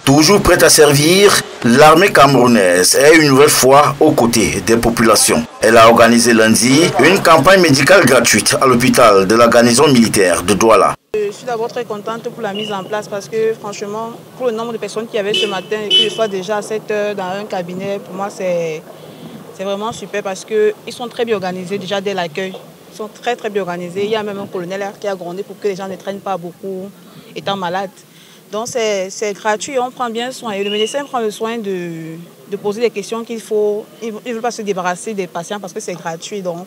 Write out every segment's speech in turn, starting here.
Toujours prête à servir, l'armée camerounaise est une nouvelle fois aux côtés des populations. Elle a organisé lundi une campagne médicale gratuite à l'hôpital de la garnison militaire de Douala. Je suis d'abord très contente pour la mise en place parce que franchement, pour le nombre de personnes qu'il y avait ce matin et que je sois déjà à 7 heures dans un cabinet, pour moi c'est vraiment super parce qu'ils sont très bien organisés déjà dès l'accueil. Ils sont très bien organisés. Il y a même un colonel qui a grondé pour que les gens ne traînent pas beaucoup étant malades. Donc c'est gratuit, on prend bien soin. Et le médecin prend le soin de poser les questions qu'il faut. Il ne veut pas se débarrasser des patients parce que c'est gratuit. Donc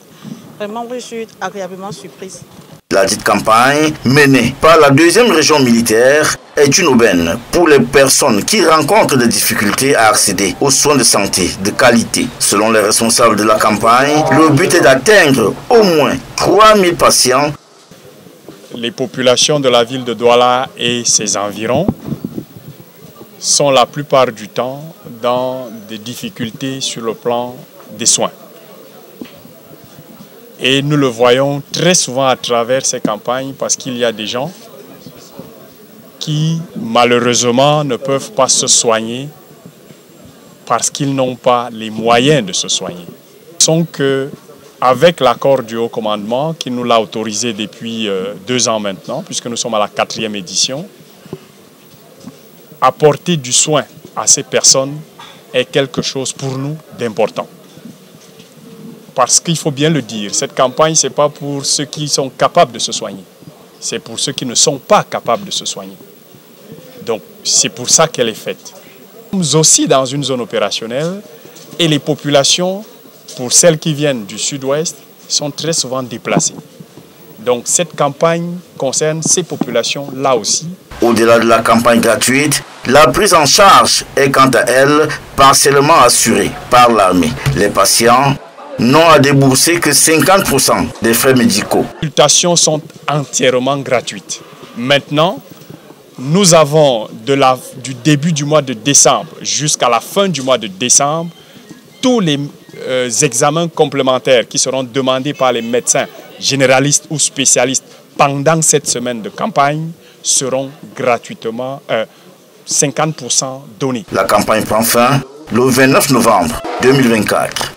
vraiment, je suis agréablement surprise. La dite campagne, menée par la 2e région militaire, est une aubaine pour les personnes qui rencontrent des difficultés à accéder aux soins de santé de qualité. Selon les responsables de la campagne, le but est d'atteindre au moins 3000 patients. Les populations de la ville de Douala et ses environs sont la plupart du temps dans des difficultés sur le plan des soins. Et nous le voyons très souvent à travers ces campagnes parce qu'il y a des gens qui malheureusement ne peuvent pas se soigner parce qu'ils n'ont pas les moyens de se soigner. Sont que avec l'accord du haut commandement qui nous l'a autorisé depuis 2 ans maintenant, puisque nous sommes à la 4e édition, apporter du soin à ces personnes est quelque chose pour nous d'important. Parce qu'il faut bien le dire, cette campagne, ce n'est pas pour ceux qui sont capables de se soigner, c'est pour ceux qui ne sont pas capables de se soigner. Donc, c'est pour ça qu'elle est faite. Nous sommes aussi dans une zone opérationnelle et les populations, pour celles qui viennent du sud-ouest, sont très souvent déplacées. Donc cette campagne concerne ces populations-là aussi. Au-delà de la campagne gratuite, la prise en charge est quant à elle partiellement assurée par l'armée. Les patients n'ont à débourser que 50% des frais médicaux. Les consultations sont entièrement gratuites. Maintenant, nous avons du début du mois de décembre jusqu'à la fin du mois de décembre, tous les examens complémentaires qui seront demandés par les médecins généralistes ou spécialistes pendant cette semaine de campagne seront gratuitement 50% donnés. La campagne prend fin le 29 novembre 2024.